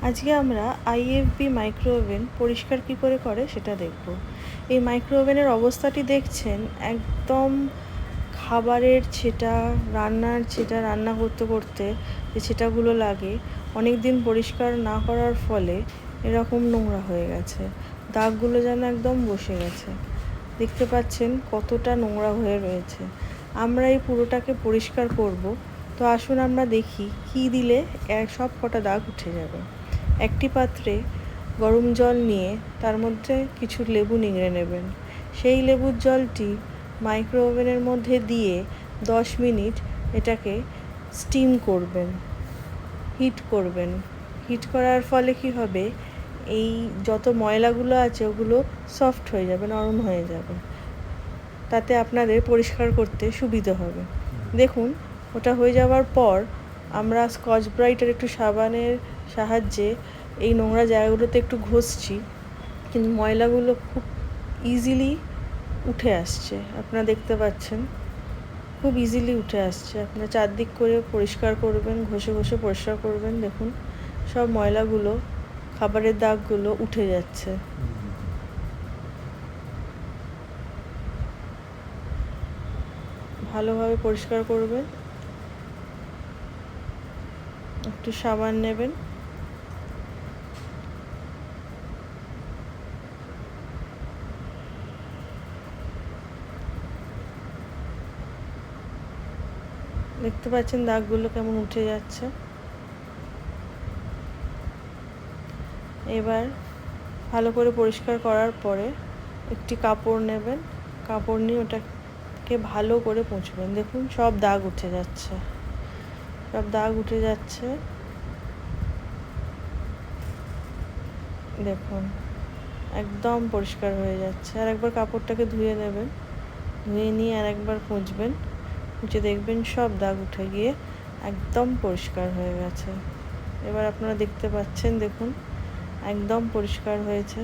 আজকে আমরা IFB micro oven পরিষ্কার কী করে সেটা দেখব। এই মাইক্রো ওভেনের অবস্থাটি দেখছেন, একদম খাবারের ছেটা, রান্নার ছেটা, রান্না করতে করতে যে ছেটাগুলো লাগে অনেক দিন পরিষ্কার না করার ফলে এরকম নোংরা হয়ে গেছে। দাগগুলো যেন একদম বসে গেছে। দেখতে পাচ্ছেন কতটা নোংরা হয়ে রয়েছে। আমরা এই পুরোটাকে পরিষ্কার করব, তো আসুন আমরা দেখি কী দিলে সব কটা দাগ উঠে যাবে। একটি পাত্রে গরম জল নিয়ে তার মধ্যে কিছু লেবু নিংড়ে নেবেন। সেই লেবুর জলটি মাইক্রো ওভেনের মধ্যে দিয়ে 10 মিনিট এটাকে স্টিম করবেন, হিট করবেন। হিট করার ফলে কি হবে, এই যত ময়লাগুলো আছে ওগুলো সফট হয়ে যাবে, নরম হয়ে যাবে। তাতে আপনাদের পরিষ্কার করতে সুবিধা হবে। দেখুন, ওটা হয়ে যাওয়ার পর আমরা স্কচ ব্রাইটের একটু সাবানের সাহায্যে এই নোংরা জায়গাগুলোতে একটু ঘষছি, কিন্তু ময়লাগুলো খুব ইজিলি উঠে আসছে। আপনারা দেখতে পাচ্ছেন খুব ইজিলি উঠে আসছে। আপনারা চারদিক করে পরিষ্কার করবেন, ঘষে ঘষে পরিষ্কার করবেন। দেখুন সব ময়লাগুলো, খাবারের দাগগুলো উঠে যাচ্ছে। ভালোভাবে পরিষ্কার করবেন। একটু সাবান নেবেন, দেখতে পাচ্ছেন দাগগুলো কেমন উঠে যাচ্ছে। এবার ভালো করে পরিষ্কার করার পরে একটি কাপড় নেবেন, কাপড় নিয়ে ওটাকে ভালো করে মুছবেন। দেখুন সব দাগ উঠে যাচ্ছে, সব দাগ উঠে যাচ্ছে। দেখুন একদম পরিষ্কার হয়ে যাচ্ছে। আর একবার কাপড়টাকে ধুয়ে নেবেন, ধুয়ে নিয়ে আর একবার মুছবেন, মুছে দেখবেন সব দাগ উঠে গিয়ে একদম পরিষ্কার হয়ে গেছে। এবার আপনারা দেখতে পাচ্ছেন, দেখুন একদম পরিষ্কার হয়েছে।